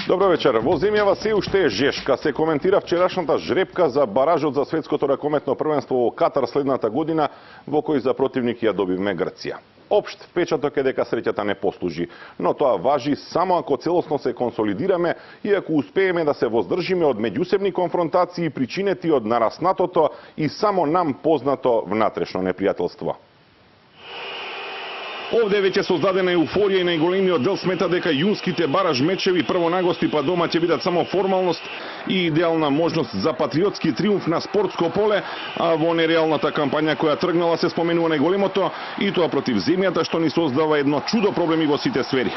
Добро вечер. Во земјава се уште е жешка. Се коментира вчерашната жребка за баражот за светското ракометно првенство во Катар следната година, во кој за противник ја добивме Грција. Општ впечаток е дека среќата не послужи, но тоа важи само ако целосно се консолидираме и ако успееме да се воздржиме од меѓусебни конфронтации причинети од нараснатото и само нам познато внатрешно непријателство. Овде веќе создадена еуфорија и најголемиот дел смета дека јунските бараж мечеви прво на гости па дома ќе бидат само формалност и идеална можност за патриотски триумф на спортско поле, а во нереалната кампања која тргнала се споменува најголемото и тоа против земјата што ни создава едно чудо проблеми во сите сфери.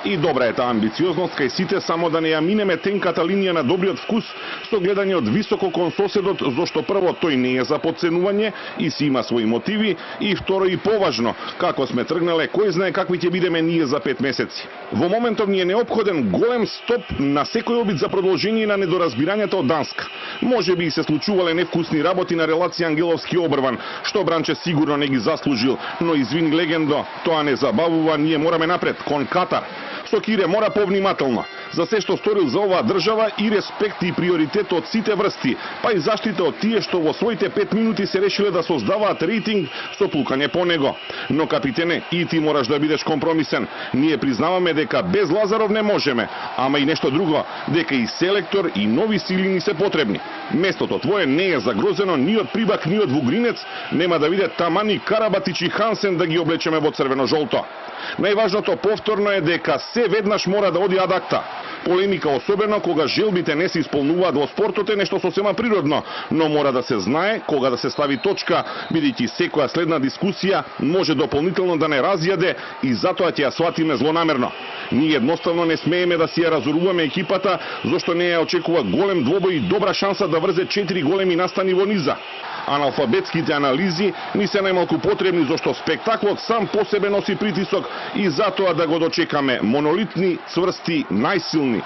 И добра е таа амбициозност кај сите, само да не ја минеме тенката линија на добриот вкус со гледање од високо кон соседот, зашто прво тој не е за подценување и си има своји мотиви, и второ и поважно, како сме тргнале, кој знае какви ќе бидеме ние за 5 месеци. Во моментов ни е неопходен голем стоп на секој обид за продолжение на недоразбирањето од Данска. Може би и се случувале невкусни работи на релација Ангеловски Обрван, што Бранче сигурно не ги заслужил, но извини легендо, тоа не забавува, ние мораме напред, кон Катар. Сокире мора повнимателно за се што сторил за оваа држава и респект и приоритет од сите врсти, па и заштита од тие што во своите 5 минути се решиле да создаваат рейтинг со плукање по него. Но капитене, и ти мораш да бидеш компромисен. Ние признаваме дека без Лазаров не можеме, ама и нешто друго, дека и селектор и нови сили ни се потребни. Местото твое не е загрозено ни од Прибак, ни од Вугринец, нема да видат Тамани, Карабатич и Хансен да ги облечеме во црвено-жолто. Најважното повторно е дека се веднаш мора да оди ад акта. Полемика, особено кога желбите не се исполнуваат во спортот, е нешто сосема природно, но мора да се знае кога да се стави точка, бидејќи секоја следна дискусија може дополнително да не разјаде и затоа ќе ја сватиме злонамерно. Ние едноставно не смееме да си ја разоруваме екипата, зашто не ја очекува голем двобој и добра шанса да врзе 4 големи настани во низа. Аналфабетските анализи ни се најмалку потребни, зашто спектаклот сам по себе носи притисок и затоа да го дочекаме монолитни, цврсти, најсилни.